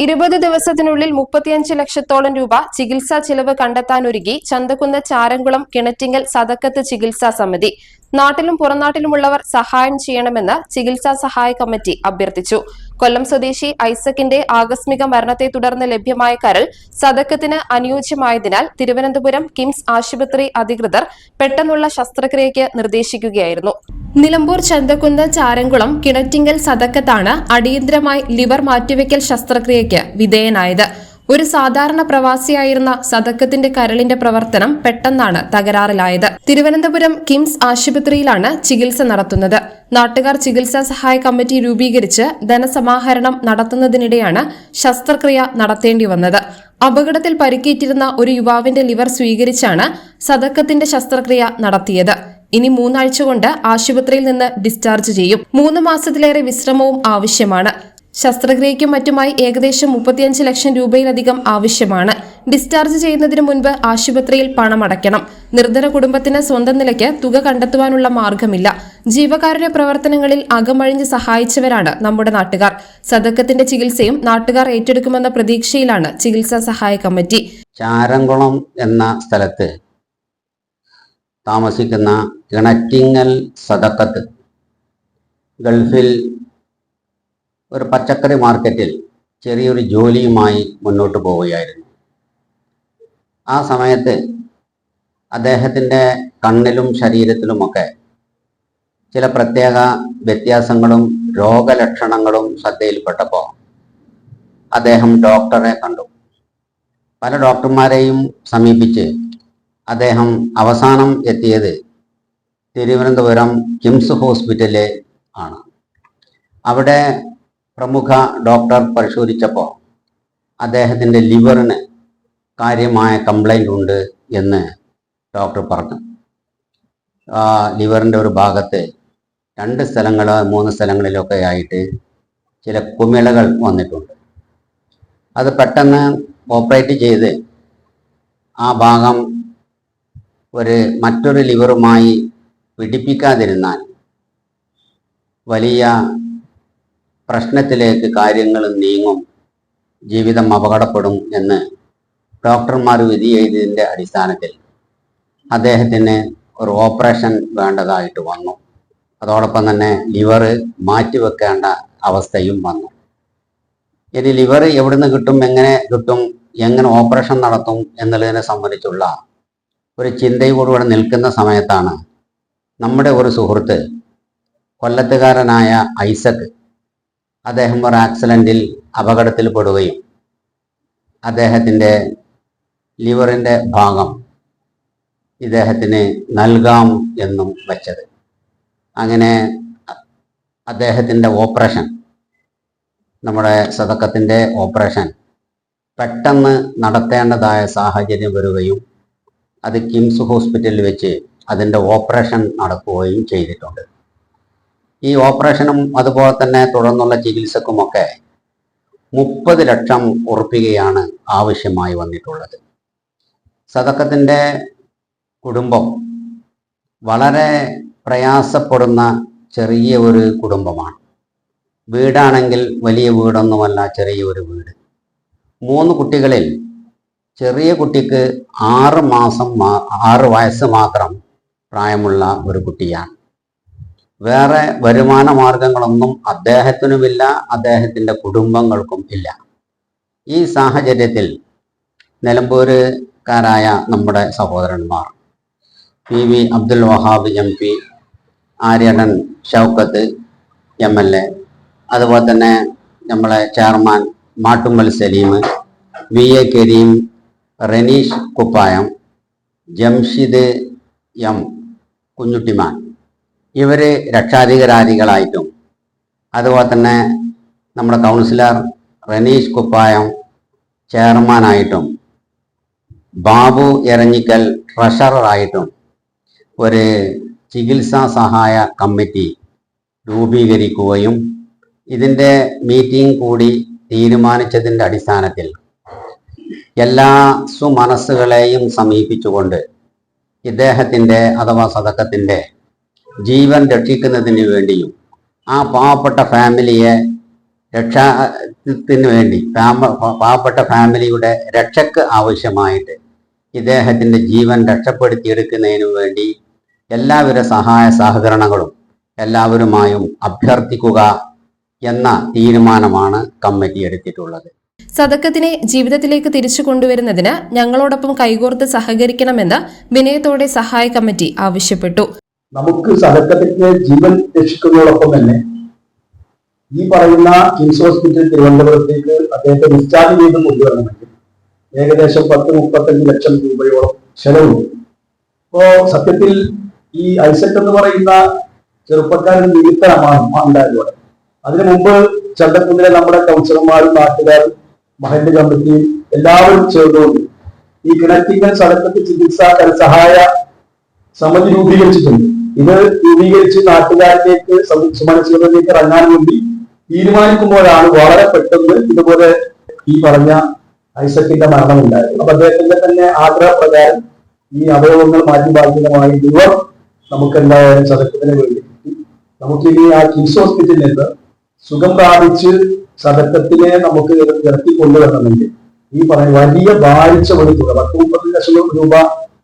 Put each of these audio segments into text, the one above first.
20 ദിവസത്തിനുള്ളിൽ 35 ലക്ഷത്തോളം രൂപ ചികിത്സാ ചിലവ് കണ്ടെത്താനൊരുങ്ങി ചന്തക്കുന്ന് ചാരംകുളം കിണറ്റിങ്ങൽ സദക്കത്ത് ചികിത്സാ സമിതി. നാട്ടിലും പുറംനാട്ടിലുമുള്ളവർ സഹായം ചെയ്യണമെന്ന് ചികിത്സാ സഹായ കമ്മിറ്റി അഭ്യർത്ഥിച്ചു. കൊല്ലം സ്വദേശി ഐസക്കിന്റെ ആകസ്മിക മരണത്തെ തുടർന്ന് ലഭ്യമായ കരൾ സദക്കത്തിന് അനുയോജ്യമായതിനാൽ തിരുവനന്തപുരം കിംസ് ആശുപത്രി അധികൃതർ പെട്ടെന്നുള്ള ശസ്ത്രക്രിയയ്ക്ക് നിർദ്ദേശിക്കുകയായിരുന്നു. നിലമ്പൂർ ചന്തക്കുന്ന് ചാരംകുളം കിണറ്റിങ്ങൽ സദക്കത്താണ് അടിയന്തരമായി ലിവർ മാറ്റിവെക്കൽ ശസ്ത്രക്രിയയ്ക്ക് വിധേയനായത്. ഒരു സാധാരണ പ്രവാസിയായിരുന്ന സദക്കത്തിന്റെ കരളിന്റെ പ്രവർത്തനം പെട്ടെന്നാണ് തകരാറിലായത്. തിരുവനന്തപുരം കിംസ് ആശുപത്രിയിലാണ് ചികിത്സ നടത്തുന്നത്. നാട്ടുകാർ ചികിത്സാ സഹായ കമ്മിറ്റി രൂപീകരിച്ച് ധനസമാഹരണം നടത്തുന്നതിനിടെയാണ് ശസ്ത്രക്രിയ നടത്തേണ്ടി വന്നത്. അപകടത്തിൽ പരിക്കേറ്റിരുന്ന ഒരു യുവാവിന്റെ ലിവർ സ്വീകരിച്ചാണ് സദക്കത്തിന്റെ ശസ്ത്രക്രിയ നടത്തിയത്. ഇനി 3 ആഴ്ച കൊണ്ട് ആശുപത്രിയിൽ നിന്ന് ഡിസ്ചാർജ് ചെയ്യും. 3 മാസത്തിലേറെ വിശ്രമവും ആവശ്യമാണ്. ശസ്ത്രക്രിയയ്ക്കും മറ്റുമായി ഏകദേശം 35 ലക്ഷം രൂപയിലധികം ആവശ്യമാണ്. ഡിസ്ചാർജ് ചെയ്യുന്നതിന് മുൻപ് ആശുപത്രിയിൽ പണമടയ്ക്കണം. നിർധന കുടുംബത്തിന് സ്വന്തം നിലയ്ക്ക് തുക കണ്ടെത്തുവാനുള്ള മാർഗമില്ല. ജീവകാരുണ്യ പ്രവർത്തനങ്ങളിൽ അകമഴിഞ്ഞ് സഹായിച്ചവരാണ് നമ്മുടെ നാട്ടുകാർ. സദക്കത്തിന്റെ ചികിത്സയും നാട്ടുകാർ ഏറ്റെടുക്കുമെന്ന പ്രതീക്ഷയിലാണ് ചികിത്സാ സഹായ കമ്മിറ്റി. ചാരംകുളം എന്ന സ്ഥലത്ത് താമസിക്കുന്ന കിണറ്റിങ്ങൽ സദക്കത്ത് ഗൾഫിൽ ഒരു പച്ചക്കറി മാർക്കറ്റിൽ ചെറിയൊരു ജോലിയുമായി മുന്നോട്ട് പോവുകയായിരുന്നു. ആ സമയത്ത് അദ്ദേഹത്തിൻ്റെ കണ്ണിലും ശരീരത്തിലുമൊക്കെ ചില പ്രത്യേക വ്യത്യാസങ്ങളും രോഗലക്ഷണങ്ങളും ശ്രദ്ധയിൽപ്പെട്ടപ്പോൾ അദ്ദേഹം ഡോക്ടറെ കണ്ടു. പല ഡോക്ടർമാരെയും സമീപിച്ച് അദ്ദേഹം അവസാനം എത്തിയത് തിരുവനന്തപുരം കിംസ് ഹോസ്പിറ്റലിൽ ആണ്. അവിടെ പ്രമുഖ ഡോക്ടർ പരിശോധിച്ചപ്പോൾ അദ്ദേഹത്തിൻ്റെ ലിവറിന് കാര്യമായ കംപ്ലൈൻ്റ് ഉണ്ട് എന്ന് ഡോക്ടർ പറഞ്ഞു. ലിവറിൻ്റെ ഒരു ഭാഗത്ത് 2 സ്ഥലങ്ങൾ 3 സ്ഥലങ്ങളിലൊക്കെ ആയിട്ട് ചില കുമിളകൾ വന്നിട്ടുണ്ട്. അത് പെട്ടെന്ന് ഓപ്പറേറ്റ് ചെയ്ത് ആ ഭാഗം മറ്റൊരു ലിവറുമായി പിടിപ്പിക്കാതിരുന്നാൽ വലിയ പ്രശ്നത്തിലേക്ക് കാര്യങ്ങൾ നീങ്ങും, ജീവിതം അപകടപ്പെടും എന്ന് ഡോക്ടർമാർ വിധി ചെയ്തതിൻ്റെ അടിസ്ഥാനത്തിൽ അദ്ദേഹത്തിന് ഒരു ഓപ്പറേഷൻ വേണ്ടതായിട്ട് വന്നു. അതോടൊപ്പം തന്നെ ലിവർ മാറ്റിവെക്കേണ്ട അവസ്ഥയും വന്നു. ഇനി ലിവർ എവിടുന്ന് കിട്ടും, എങ്ങനെ കിട്ടും, എങ്ങനെ ഓപ്പറേഷൻ നടത്തും എന്നുള്ളതിനെ സംബന്ധിച്ചുള്ള ഒരു ചിന്തയോടുകൂടെ നിൽക്കുന്ന സമയത്താണ് നമ്മുടെ ഒരു സുഹൃത്ത്, കൊല്ലത്തുകാരനായ ഐസക്, അദ്ദേഹം ഒരു ആക്സിഡൻറ്റിൽ അപകടത്തിൽ പെടുകയും അദ്ദേഹത്തിൻ്റെ ലിവറിൻ്റെ ഭാഗം ഇദ്ദേഹത്തിന് നൽകാം എന്നും വച്ചത്. അങ്ങനെ അദ്ദേഹത്തിൻ്റെ ഓപ്പറേഷൻ, നമ്മുടെ സദക്കത്തിൻ്റെ ഓപ്പറേഷൻ പെട്ടെന്ന് നടത്തേണ്ടതായ സാഹചര്യം വരികയും അത് കിംസ് ഹോസ്പിറ്റലിൽ വെച്ച് അതിൻ്റെ ഓപ്പറേഷൻ നടക്കുകയും ചെയ്തിട്ടുണ്ട്. ഈ ഓപ്പറേഷനും അതുപോലെ തന്നെ തുടർന്നുള്ള ചികിത്സക്കുമൊക്കെ 30 ലക്ഷം ഉറപ്പികയാണ് ആവശ്യമായി വന്നിട്ടുള്ളത്. സദക്കത്തിൻ്റെ കുടുംബം വളരെ പ്രയാസപ്പെടുന്ന ചെറിയ ഒരു കുടുംബമാണ്. വീടാണെങ്കിൽ വലിയ വീടൊന്നുമല്ല, ചെറിയ ഒരു വീട്. 3 കുട്ടികളിൽ ചെറിയ കുട്ടിക്ക് 6 വയസ്സ് മാത്രം പ്രായമുള്ള ഒരു കുട്ടിയാണ്. വേറെ വരുമാന മാർഗങ്ങളൊന്നും അദ്ദേഹത്തിനുമില്ല, അദ്ദേഹത്തിൻ്റെ കുടുംബങ്ങൾക്കും ഇല്ല. ഈ സാഹചര്യത്തിൽ നിലമ്പൂരുകാരായ നമ്മുടെ സഹോദരന്മാർ PV Abdul Wahab MP, Aryadan Shoukath MLA, അതുപോലെ തന്നെ നമ്മളെ ചെയർമാൻ മാട്ടുമ്മൽ സലീം, VA കരീം, റനീഷ് കുപ്പായം, ജംഷിദ് M കുഞ്ഞുട്ടിമാൻ, ഇവർ രക്ഷാധികാരികളായിട്ടും അതുപോലെ തന്നെ നമ്മുടെ കൗൺസിലർ റനീഷ് കുപ്പായം ചെയർമാനായിട്ടും ബാബു എരഞ്ഞിക്കൽ ട്രഷററായിട്ടും ഒരു ചികിത്സാ സഹായ കമ്മിറ്റി രൂപീകരിക്കുകയും ഇതിൻ്റെ മീറ്റിംഗ് കൂടി തീരുമാനിച്ചതിൻ്റെ അടിസ്ഥാനത്തിൽ എല്ലാ സുമനസ്സുകളെയും സമീപിച്ചുകൊണ്ട് ഇദ്ദേഹത്തിൻ്റെ അഥവാ സദക്കത്തിൻ്റെ ജീവൻ രക്ഷിക്കുന്നതിന് വേണ്ടിയും ആ പാവപ്പെട്ട ഫാമിലിയെ രക്ഷത്തിന് വേണ്ടി പാവപ്പെട്ട ഫാമിലിയുടെ രക്ഷയ്ക്ക് ആവശ്യമായിട്ട് ഇദ്ദേഹത്തിൻ്റെ ജീവൻ രക്ഷപ്പെടുത്തിയെടുക്കുന്നതിനു വേണ്ടി എല്ലാവിധ സഹായ സഹകരണങ്ങളും എല്ലാവരുമായും അഭ്യർത്ഥിക്കുക എന്ന തീരുമാനമാണ് കമ്മിറ്റി എടുത്തിട്ടുള്ളത്. സദക്കത്തിനെ ജീവിതത്തിലേക്ക് തിരിച്ചു കൊണ്ടുവരുന്നതിന് ഞങ്ങളോടൊപ്പം കൈകോർത്ത് സഹകരിക്കണമെന്ന് വിനയത്തോടെ സഹായ കമ്മിറ്റി ആവശ്യപ്പെട്ടു. നമുക്ക് സദക്കത്തിന്റെ ജീവൻ രക്ഷിക്കുന്നതോടൊപ്പം തന്നെ ഈ പറയുന്ന കിംസ് ഹോസ്പിറ്റൽ തിരുവനന്തപുരത്തേക്ക് അദ്ദേഹത്തെ ഡിസ്ചാർജ് ചെയ്ത് കൊണ്ടുവരണമെങ്കിൽ ഏകദേശം 10-35 ലക്ഷം രൂപയോളം ചെലവുണ്ട്. ഇപ്പോ സത്യത്തിൽ ഈ ഐസക് എന്ന് പറയുന്ന ചെറുപ്പക്കാരൻ നിമിത്തമാണ് ഉണ്ടായതോടെ. അതിനു മുമ്പ് ചന്തക്കുന്നിലെ നമ്മുടെ കൗൺസിലർമാരും നാട്ടുകാരും മഹല്ല് കമ്മിറ്റിയും എല്ലാവരും ചേർന്നുകൊണ്ട് ഈ കിണറ്റിങ്ങൽ സദക്കത്ത് ചികിത്സാ സഹായ സമിതി രൂപീകരിച്ചിട്ടുണ്ട്. ഇത് രൂപീകരിച്ച് നാട്ടുകാരിലേക്ക് സുമനസ്സുകളിലേക്ക് ഇറങ്ങാൻ വേണ്ടി തീരുമാനിക്കുമ്പോഴാണ് വളരെ പെട്ടെന്ന് ഇതുപോലെ ഈ പറഞ്ഞ ഐസക്കിന്റെ മരണമുണ്ടായത്. അപ്പൊ അദ്ദേഹത്തിന്റെ തന്നെ ആഗ്രഹപ്രകാരം ഈ അവയവങ്ങൾ മാറ്റി ഭാഗികമായി ഇവർ നമുക്ക് എന്തായാലും സദക്കത്തിന് വേണ്ടി നമുക്കിനി ആ കിംസ് ഹോസ്പിറ്റലിൽ നിന്ന് സുഖം പ്രാപിച്ച് സദക്കത്തിനെ നമുക്ക് ഇറക്കിക്കൊണ്ടുവരണമെങ്കിൽ ഈ പറയുന്ന വലിയ ഭാരിച്ച ഒരു തുക 10-30 ലക്ഷം രൂപ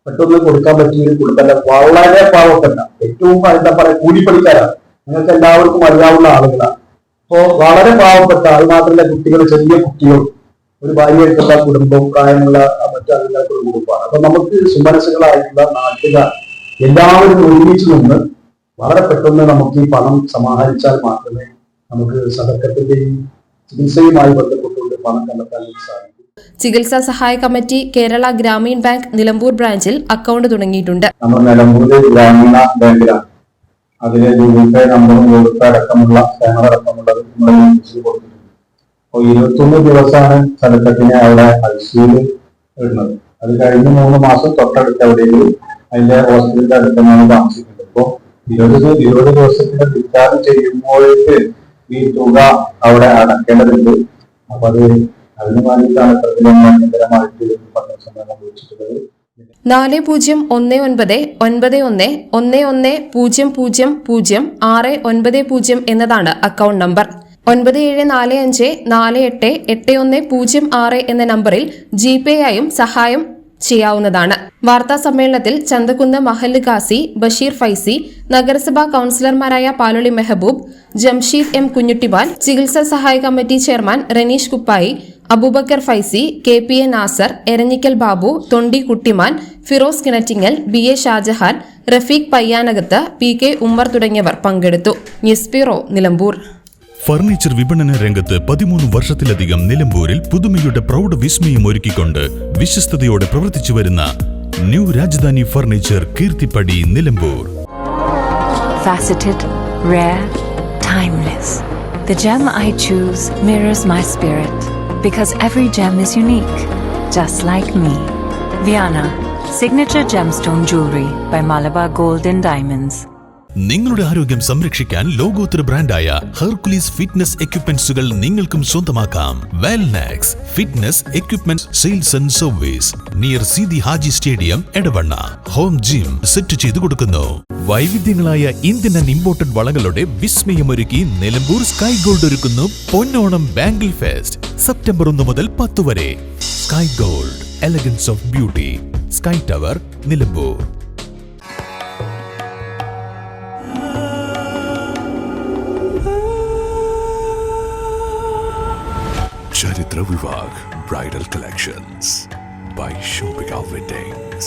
പെട്ടെന്ന് കൊടുക്കാൻ പറ്റിയ ഒരു കുടുംബമല്ല. വളരെ പാവപ്പെട്ട ഏറ്റവും എന്താ പറയുക കൂലിപ്പണിക്കാരാണ്. നിങ്ങൾക്ക് എല്ലാവർക്കും അറിയാവുന്ന ആളുകളാണ്. അപ്പോ വളരെ പാവപ്പെട്ട അത് മാത്രമല്ല കുട്ടികൾ, ചെറിയ കുട്ടികളും ഒരു ഭാര്യയായിട്ടുള്ള കുടുംബവും പ്രായമുള്ള മറ്റു ആളുകൾക്കുള്ള കുടുംബമാണ്. അപ്പൊ നമുക്ക് സുമനസ്സുകളായിട്ടുള്ള നാട്ടുകാർ എല്ലാവരും ഒരുമിച്ച് നിന്ന് വളരെ പെട്ടെന്ന് നമുക്ക് ഈ പണം സമാഹരിച്ചാൽ മാത്രമേ നമുക്ക് സദക്കത്തിന്റെ ചികിത്സയുമായി ബന്ധപ്പെട്ടുകൊണ്ട് പണം കണ്ടെത്താൻ സാധിക്കും. ചികിത്സാ സഹായ കമ്മിറ്റി കേരള ഗ്രാമീൺ ബാങ്ക് നിലമ്പൂർ ബ്രാഞ്ചിൽ അക്കൗണ്ട് തുടങ്ങിയിട്ടുണ്ട്. നമ്മൾ നിലമ്പൂർ ഗ്രാമീണ ബാങ്കിലാണ്. അതിലെ ഗൂഗിൾ പേ നമ്പറും ഗൂഗിൾ പേ അടക്കമുള്ള സ്കാനർ അടക്കമുള്ളത് നമ്മൾ കൊടുത്തിട്ടുണ്ട്. അപ്പോൾ 21 ദിവസമാണ് സദക്കത്തിനെ അവിടെ ഐസിയുവിൽ ഇടുന്നത്. അത് കഴിഞ്ഞ് 3 മാസം തൊട്ടടുത്ത് എവിടെയെങ്കിലും അതിന്റെ ഹോസ്പിറ്റലിന്റെ അടുത്താണ് താമസിക്കുന്നത്. അപ്പോൾ 20 ദിവസത്തിന്റെ ഡിസ്ചാർജ് ചെയ്യുമ്പോഴേക്ക് ഈ തുക അവിടെ അടക്കേണ്ടതുണ്ട്. അപ്പൊ അതിന് വേണ്ടിയിട്ടാണ് നിരന്തരമായിട്ട് പഠനസമ്മേളനം വിളിച്ചിട്ടുള്ളത്. 40199111000690 എന്നതാണ് അക്കൗണ്ട് നമ്പർ. 9745488106 എന്ന നമ്പറിൽ ജിപേ ആയും സഹായം ചെയ്യാവുന്നതാണ്. വാർത്താ സമ്മേളനത്തിൽ ചന്തക്കുന്ന് മഹല്ല് ഖാസി ബഷീർ ഫൈസി, നഗരസഭാ കൌൺസിലർമാരായ പാലൊളി മെഹബൂബ്, ജംഷീദ് എം കുഞ്ഞുട്ടിബാൻ, ചികിത്സാ സഹായ committee chairman Ranish Kuppayi, Abubakar Faizi, KPA Nasar, Eranhikkal Babu, Thondi Kuttiman, Firoz Kinattingal, BA Shah Jahan, Rafeeq പയ്യാനകത്ത്, PK Ummer തുടങ്ങിയവർ പങ്കെടുത്തു. News bureau, Nilambur. ഫർണിച്ചർ വിപണന രംഗത്ത് 13 വർഷത്തിലധികം നിലമ്പൂരിൽ പുതുമയുടെ പ്രൗഢ വിസ്മയം ഒരുക്കിക്കൊണ്ട് വിശ്വസ്തയോടെ പ്രവർത്തിച്ചു വരുന്ന new Rajdhani furniture, Keerthippadi, Nilambur. Faceted, rare, timeless. The gem I choose mirrors my spirit because every gem is unique, just like me. Viana, signature gemstone jewelry by Malabar Gold and Diamonds. നിങ്ങളുടെ ആരോഗ്യം സംരക്ഷിക്കാൻ ലോകോത്തര ബ്രാൻഡായ ഹെർക്കുലീസ് ഫിറ്റ്നസ് എക്യുപ്മെന്റ്സുകൾ നിങ്ങൾക്കും സ്വന്തമാക്കാം. Wellnex fitness equipment sales and service near Sidhi Haji stadium, Edavanna. Home gym set ചെയ്തു കൊടുക്കുന്നു. വൈവിധ്യങ്ങളായ ഇന്ത്യൻ ആൻഡ് ഇമ്പോർട്ടഡ് വളകളുടെ വിസ്മയമൊരുക്കി നിലമ്പൂർ സ്കൈ ഗോൾഡ് ഒരുക്കുന്നു പൊന്നോണം ബാംഗിൾ ഫെസ്റ്റ്. സെപ്റ്റംബർ 1 മുതൽ 10 വരെ. Sky gold, elegance of beauty, sky tower, Nilambur. Charitra Vivag Bridal Collections by Shobhika Weddings.